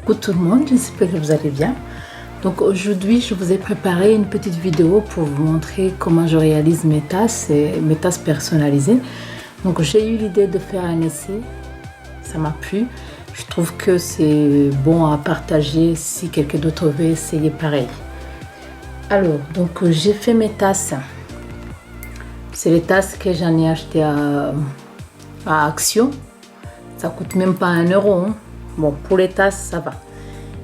Coucou tout le monde, j'espère que vous allez bien. Donc aujourd'hui, je vous ai préparé une petite vidéo pour vous montrer comment je réalise mes tasses personnalisées. Donc j'ai eu l'idée de faire un essai, ça m'a plu. Je trouve que c'est bon à partager si quelqu'un d'autre veut essayer pareil. Alors, donc j'ai fait mes tasses. C'est les tasses que j'en ai achetées à Action. Ça coûte même pas 1 euro. Hein. Bon, pour les tasses, ça va.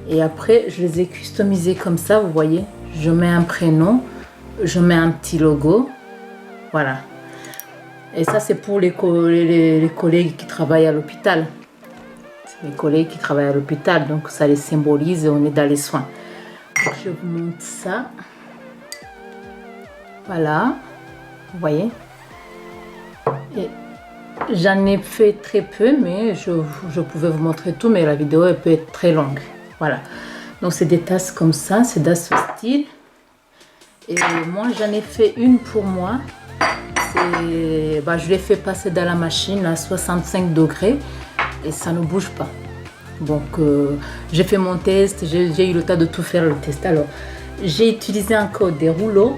Et après, je les ai customisées comme ça, vous voyez. Je mets un prénom, je mets un petit logo. Voilà. Et ça, c'est pour les collègues qui travaillent à l'hôpital. C'est les collègues qui travaillent à l'hôpital, donc ça les symbolise et on est dans les soins. Donc, je vous montre ça. Voilà. Vous voyez. Et j'en ai fait très peu, mais je pouvais vous montrer tout, mais la vidéo elle peut être très longue. Voilà. Donc c'est des tasses comme ça, c'est dans ce style. Et moi j'en ai fait une pour moi. Je l'ai fait passer dans la machine à 65 degrés et ça ne bouge pas. Donc j'ai fait mon test, j'ai eu le temps de tout faire le test. Alors j'ai utilisé encore des rouleaux.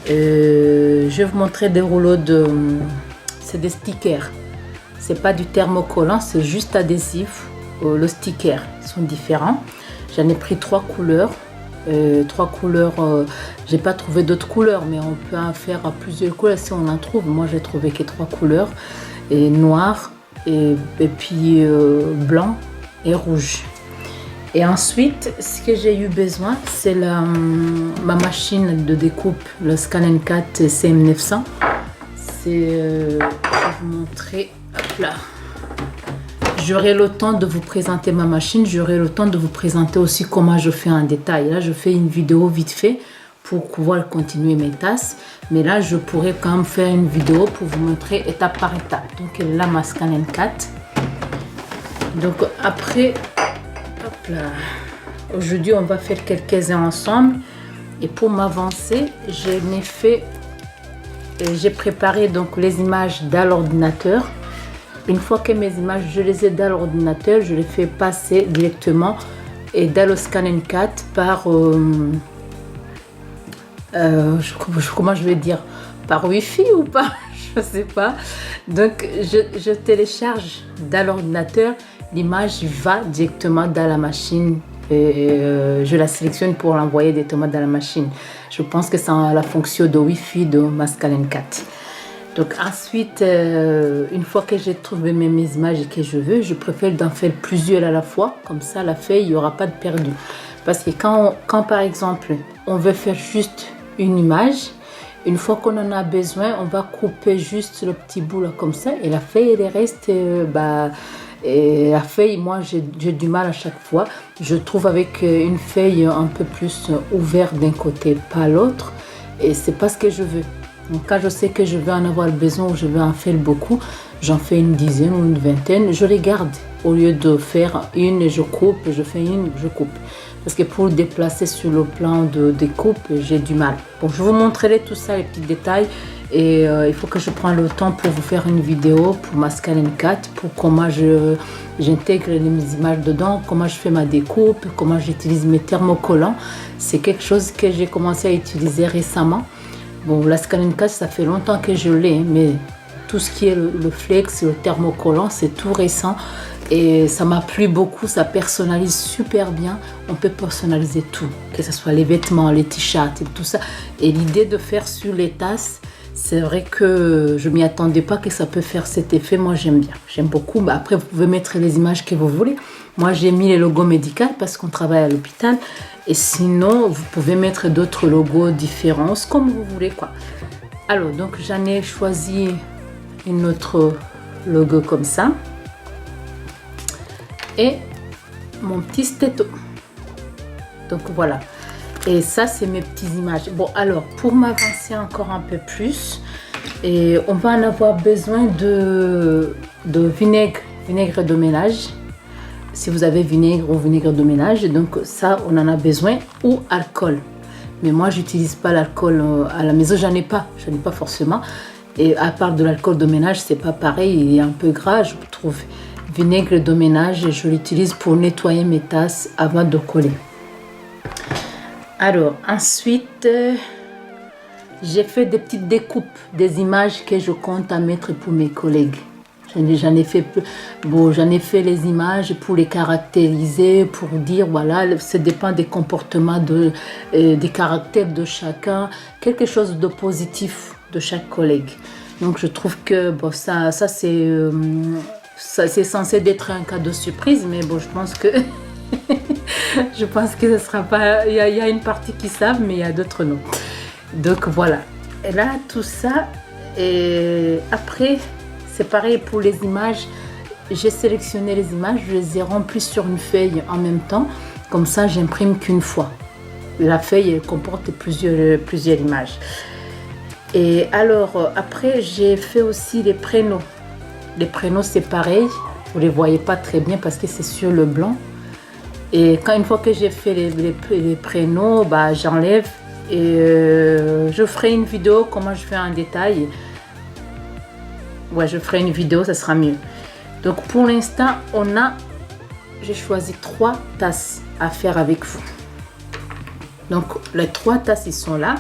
Je vais vous montrer des rouleaux c'est des stickers. C'est pas du thermocollant, c'est juste adhésif. Le sticker sont différents. J'en ai pris 3 couleurs. J'ai pas trouvé d'autres couleurs, mais on peut en faire à plusieurs couleurs si on en trouve. Moi j'ai trouvé que 3 couleurs, et noir et puis blanc et rouge. Et ensuite, ce que j'ai eu besoin, c'est ma machine de découpe, le Scan-N4 CM900. Je vais vous montrer. Hop là. J'aurai le temps de vous présenter ma machine. J'aurai le temps de vous présenter aussi comment je fais en détail. Là, je fais une vidéo vite fait pour pouvoir continuer mes tasses. Mais là, je pourrais quand même faire une vidéo pour vous montrer étape par étape. Donc là, ma Scan-N4. Donc après... Aujourd'hui, on va faire quelques-uns ensemble. Et pour m'avancer, j'ai préparé donc les images dans l'ordinateur. Une fois que mes images, je les ai dans l'ordinateur, je les fais passer directement et dans le Scan-N4 par comment je vais dire, par Wi-Fi ou pas, je sais pas. Donc je télécharge dans l'ordinateur. L'image va directement dans la machine et je la sélectionne pour l'envoyer directement dans la machine. Je pense que c'est la fonction de Wi-Fi de ma Scan-N4. Donc ensuite, une fois que j'ai trouvé mes images et que je veux, je préfère d'en faire plusieurs à la fois. Comme ça, la feuille, il n'y aura pas de perdu. Parce que quand par exemple, on veut faire juste une image, une fois qu'on en a besoin, on va couper juste le petit bout là comme ça. Et la feuille, elle reste... Et la feuille, moi j'ai du mal à chaque fois. Je trouve avec une feuille un peu plus ouverte d'un côté, pas l'autre. Et c'est pas ce que je veux. Donc quand je sais que je vais en avoir besoin ou je vais en faire beaucoup, j'en fais une dizaine ou une vingtaine. Je les garde au lieu de faire une, je coupe, je fais une, je coupe. Parce que pour déplacer sur le plan de découpe, j'ai du mal. Bon, je vous montrerai tout ça, les petits détails. Et il faut que je prenne le temps pour vous faire une vidéo pour ma Scan-N4, pour comment j'intègre mes images dedans, comment je fais ma découpe, comment j'utilise mes thermocollants. C'est quelque chose que j'ai commencé à utiliser récemment. Bon, la Scan-N4, ça fait longtemps que je l'ai, mais tout ce qui est le flex, le thermocollant, c'est tout récent. Et ça m'a plu beaucoup, ça personnalise super bien. On peut personnaliser tout, que ce soit les vêtements, les t-shirts et tout ça. Et l'idée de faire sur les tasses, c'est vrai que je ne m'y attendais pas que ça peut faire cet effet. Moi, j'aime bien. J'aime beaucoup. Bah, après, vous pouvez mettre les images que vous voulez. Moi, j'ai mis les logos médicaux parce qu'on travaille à l'hôpital. Et sinon, vous pouvez mettre d'autres logos différents, comme vous voulez, quoi. Alors, donc, j'en ai choisi une autre logo comme ça. Et mon petit stéto. Donc, voilà. Et ça, c'est mes petites images. Bon, alors, pour m'avancer encore un peu plus, et on va en avoir besoin de vinaigre de ménage. Si vous avez vinaigre ou vinaigre de ménage, donc ça, on en a besoin, ou alcool. Mais moi, j'utilise pas l'alcool à la maison, j'en ai pas forcément. Et à part de l'alcool de ménage, c'est pas pareil, il est un peu gras, je trouve. vinaigre de ménage et je l'utilise pour nettoyer mes tasses avant de coller. Alors ensuite, j'ai fait des petites découpes des images que je compte à mettre pour mes collègues. J'en ai fait les images pour les caractériser, pour dire voilà, ça dépend des comportements, des caractères de chacun, quelque chose de positif de chaque collègue. Donc je trouve que bon, ça c'est censé être un cadeau surprise, mais bon, je pense que je pense que ce sera pas. Il y a une partie qui savent, mais il y a d'autres non. Donc voilà. Et là, tout ça. Et après, c'est pareil pour les images. J'ai sélectionné les images, je les ai remplies sur une feuille en même temps. Comme ça, j'imprime qu'une fois. La feuille elle comporte plusieurs images. Et alors, après, j'ai fait aussi les prénoms. Les prénoms, c'est pareil. Vous ne les voyez pas très bien parce que c'est sur le blanc. Et une fois que j'ai fait les prénoms, bah, j'enlève et je ferai une vidéo comment je fais en détail. Ouais, je ferai une vidéo, ça sera mieux. Donc pour l'instant, j'ai choisi 3 tasses à faire avec vous. Donc les 3 tasses, ils sont là.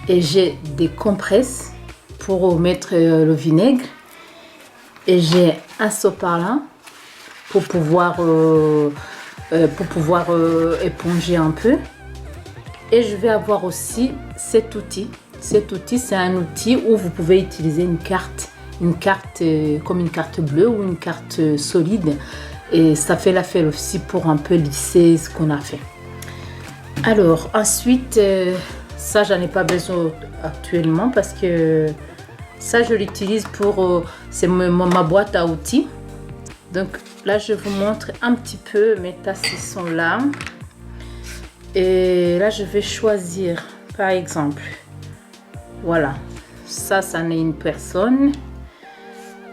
Et j'ai des compresses pour mettre le vinaigre. Et j'ai un sopalin pour pouvoir éponger un peu. Et je vais avoir aussi cet outil. Cet outil, c'est un outil où vous pouvez utiliser une carte comme une carte bleue ou une carte solide. Et ça fait l'affaire aussi pour un peu lisser ce qu'on a fait. Alors, ensuite, ça, j'en ai pas besoin actuellement parce que ça, je l'utilise pour... c'est ma boîte à outils. Donc là, je vous montre un petit peu. Mes tasses, ils sont là. Et là, je vais choisir, par exemple, voilà. Ça en est une personne.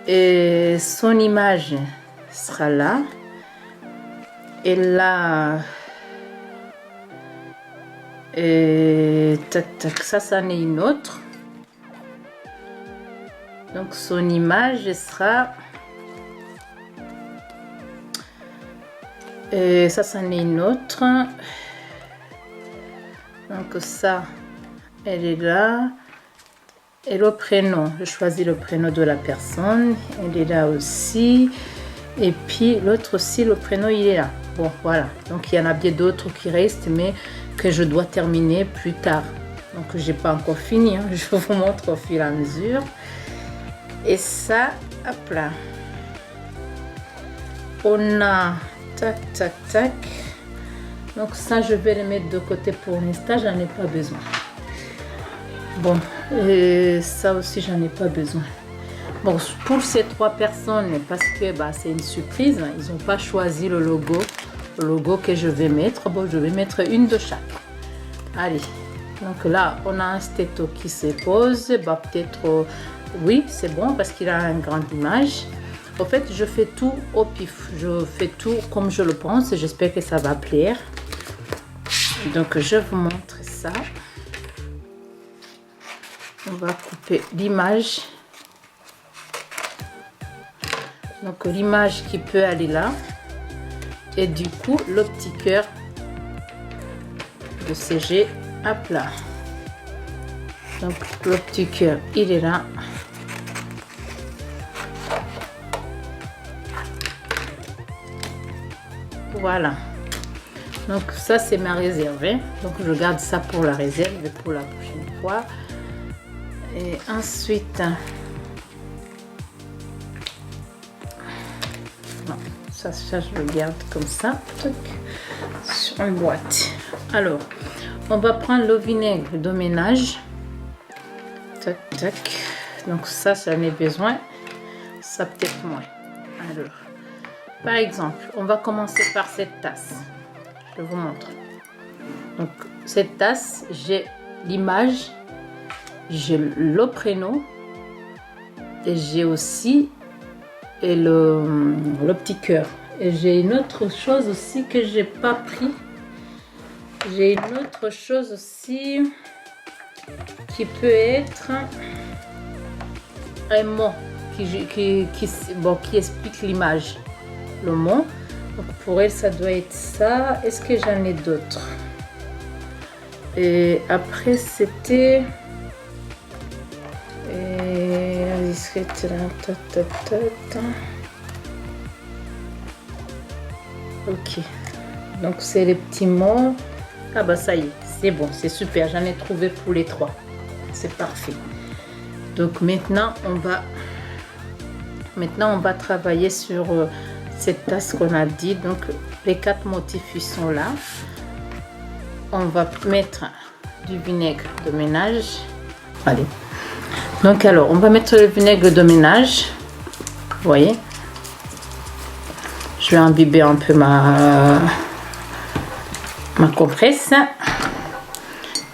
Et son image sera là. Et là... Et tac, tac, ça en est une autre. Donc son image sera... Et ça en est une autre. Donc ça, elle est là. Et le prénom, je choisis le prénom de la personne. Elle est là aussi. Et puis l'autre aussi, le prénom, il est là. Bon, voilà. Donc il y en a bien d'autres qui restent, mais que je dois terminer plus tard. Donc j'ai pas encore fini. Hein. Je vous montre au fur et à mesure. Et ça, hop là. On a tac, tac, tac. Donc ça, je vais le mettre de côté pour l'instant. J'en ai pas besoin. Bon, et ça aussi, j'en ai pas besoin. Bon, pour ces 3 personnes, parce que bah, c'est une surprise, ils n'ont pas choisi le logo que je vais mettre. Bon, je vais mettre une de chaque. Allez, donc là, on a un stéto qui se pose. Bah, peut-être, oui, c'est bon parce qu'il a une grande image. En fait, je fais tout au pif. Je fais tout comme je le pense. J'espère que ça va plaire. Donc, je vous montre ça. On va couper l'image. Donc l'image qui peut aller là. Et du coup, le petit cœur de CG à plat. Donc le petit cœur, il est là. Voilà. Donc ça, c'est ma réserve. Hein. Donc je garde ça pour la réserve et pour la prochaine fois. Et ensuite, non, ça je le garde comme ça, sur une boîte. Alors, on va prendre le vinaigre de ménage. Tac, tac. Donc ça, j'en ai besoin. Ça peut-être moins. Alors, par exemple, on va commencer par cette tasse. Je vous montre. Donc, cette tasse, j'ai l'image. J'ai le prénom et j'ai aussi le petit cœur. Et j'ai une autre chose aussi que j'ai pas pris. J'ai une autre chose aussi qui peut être un mot. qui explique l'image, le mot. Donc pour elle, ça doit être ça. Est-ce que j'en ai d'autres? Et après, c'était... Ok. Donc c'est les petits mots. Ah bah ça y est, c'est bon, c'est super. J'en ai trouvé pour les 3. C'est parfait. Donc maintenant on va travailler sur cette tasse qu'on a dit. Donc les 4 motifs ils sont là. On va mettre du vinaigre de ménage. Allez. Donc alors on va mettre le vinaigre de ménage. Vous voyez. Je vais imbiber un peu ma compresse.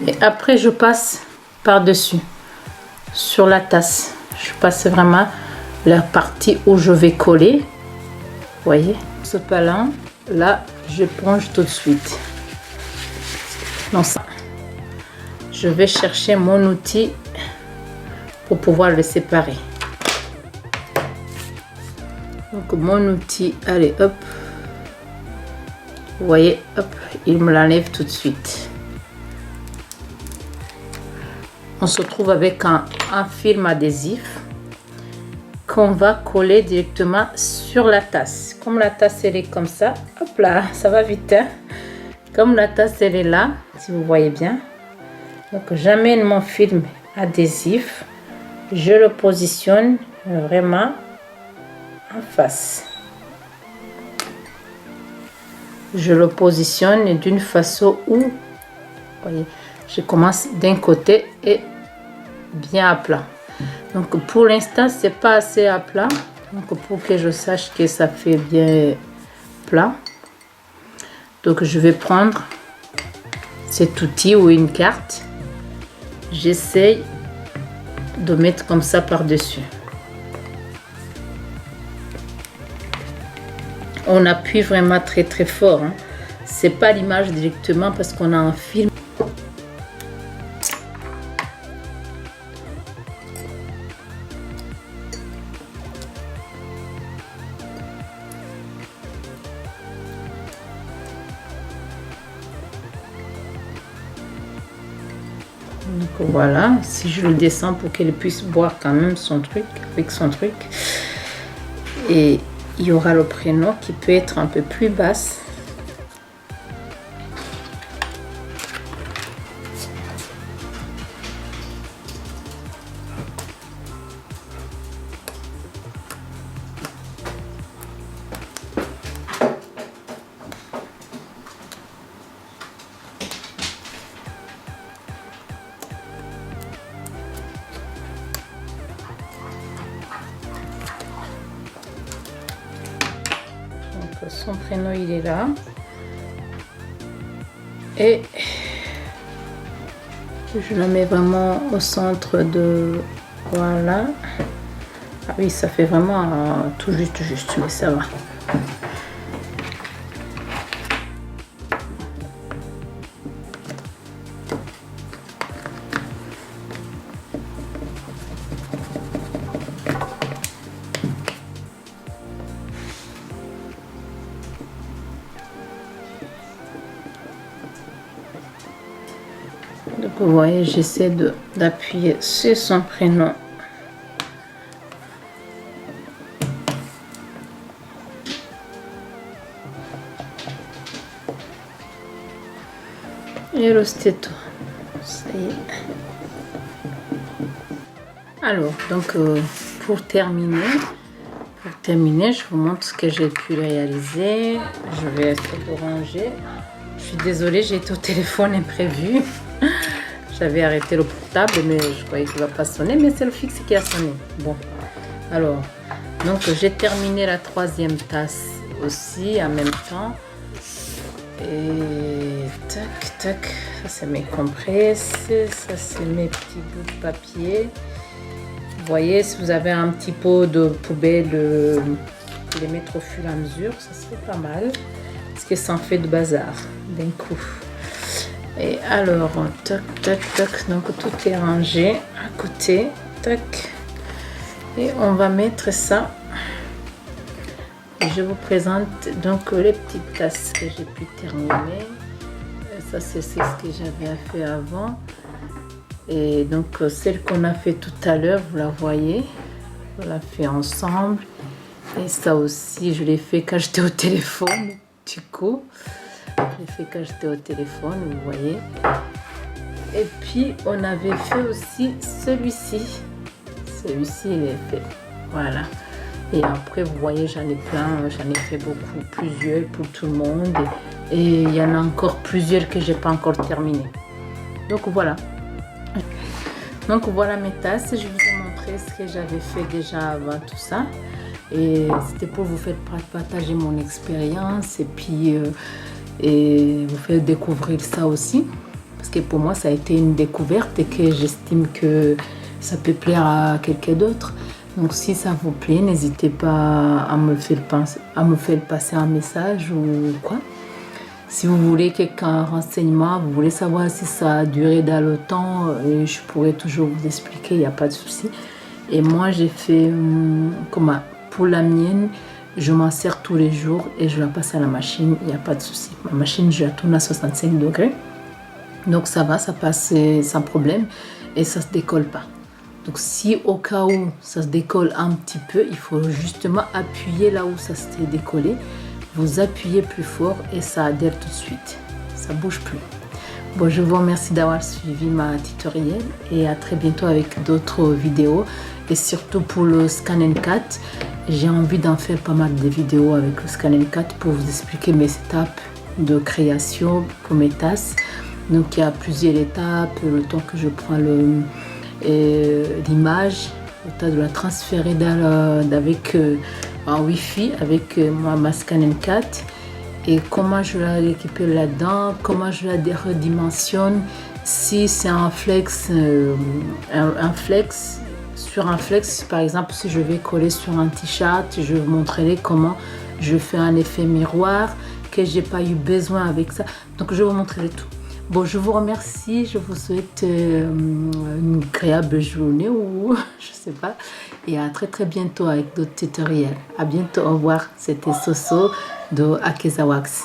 Et après je passe par-dessus sur la tasse. Je passe vraiment la partie où je vais coller. Vous voyez, ce palin là, je plonge tout de suite dans ça. Je vais chercher mon outil pour pouvoir le séparer. Donc mon outil, allez hop, vous voyez, hop, il me l'enlève tout de suite. On se trouve avec un film adhésif qu'on va coller directement sur la tasse. Comme la tasse elle est comme ça, hop là, ça va vite, hein? Comme la tasse elle est là, si vous voyez bien. Donc j'amène mon film adhésif, je le positionne vraiment en face. Je le positionne d'une façon où, vous voyez, je commence d'un côté et bien à plat. Donc pour l'instant c'est pas assez à plat, donc pour que je sache que ça fait bien plat, donc je vais prendre cet outil ou une carte, j'essaye de mettre comme ça par dessus. On appuie vraiment très très fort, hein. C'est pas l'image directement parce qu'on a un film. Donc voilà, si je le descends pour qu'elle puisse boire quand même son truc, avec son truc. Et il y aura le prénom qui peut être un peu plus basse. Son prénom il est là et je la mets vraiment au centre de, voilà. Ah oui, ça fait vraiment tout juste, mais ça va. Donc vous voyez, j'essaie d'appuyer sur son prénom. Et le stéto. Ça y est. Alors, donc pour terminer, je vous montre ce que j'ai pu réaliser. Je vais essayer de ranger. Je suis désolée, j'ai été au téléphone imprévu. J'avais arrêté le portable, mais je croyais qu'il ne va pas sonner, mais c'est le fixe qui a sonné. Bon, alors, donc j'ai terminé la 3e tasse aussi en même temps. Et tac, tac, ça c'est mes compresses, ça c'est mes petits bouts de papier. Vous voyez, si vous avez un petit pot de poubelle, pour les mettre au fur et à mesure, ça serait pas mal. Parce que ça en fait de bazar d'un coup. Et alors, tac, tac, tac, donc tout est rangé à côté, tac. Et on va mettre ça. Je vous présente donc les petites tasses que j'ai pu terminer. Ça c'est ce que j'avais fait avant. Et donc celle qu'on a fait tout à l'heure, vous la voyez. On l'a fait ensemble. Et ça aussi, je l'ai fait quand j'étais au téléphone. Du coup, je l'ai fait quand j'étais au téléphone, vous voyez. Et puis, on avait fait aussi celui-ci. Celui-ci, il est fait. Voilà. Et après, vous voyez, j'en ai plein. J'en ai fait beaucoup, plusieurs pour tout le monde. Et il y en a encore plusieurs que j'ai pas encore terminé. Donc, voilà. Donc, voilà mes tasses. Je vous ai montré ce que j'avais fait déjà avant tout ça. Et c'était pour vous faire partager mon expérience et puis et vous faire découvrir ça aussi. Parce que pour moi, ça a été une découverte et que j'estime que ça peut plaire à quelqu'un d'autre. Donc si ça vous plaît, n'hésitez pas à me faire passer un message ou quoi. Si vous voulez quelques renseignements, vous voulez savoir si ça a duré dans le temps, je pourrais toujours vous expliquer, il n'y a pas de souci. Et moi, j'ai fait pour la mienne, je m'en sers tous les jours et je la passe à la machine, il n'y a pas de souci. Ma machine, je la tourne à 65 degrés. Donc ça va, ça passe sans problème et ça ne se décolle pas. Donc si au cas où ça se décolle un petit peu, il faut justement appuyer là où ça s'est décollé. Vous appuyez plus fort et ça adhère tout de suite. Ça ne bouge plus. Bon, je vous remercie d'avoir suivi ma tutoriel et à très bientôt avec d'autres vidéos. Et surtout pour le Scan-N4, j'ai envie d'en faire pas mal de vidéos avec le Scan-N4 pour vous expliquer mes étapes de création pour mes tasses. Donc il y a plusieurs étapes, le temps que je prends l'image, le temps de la transférer avec en Wi-Fi avec ma Scan-N4 et comment je la récupère là-dedans, comment je la redimensionne, si c'est un flex, sur un flex, par exemple, si je vais coller sur un t-shirt, je vous montrerai comment je fais un effet miroir, que j'ai pas eu besoin avec ça. Donc, je vous montrerai tout. Bon, je vous remercie, je vous souhaite une agréable journée ou je sais pas. Et à très très bientôt avec d'autres tutoriels. À bientôt, au revoir. C'était Soso de Akeza Wax.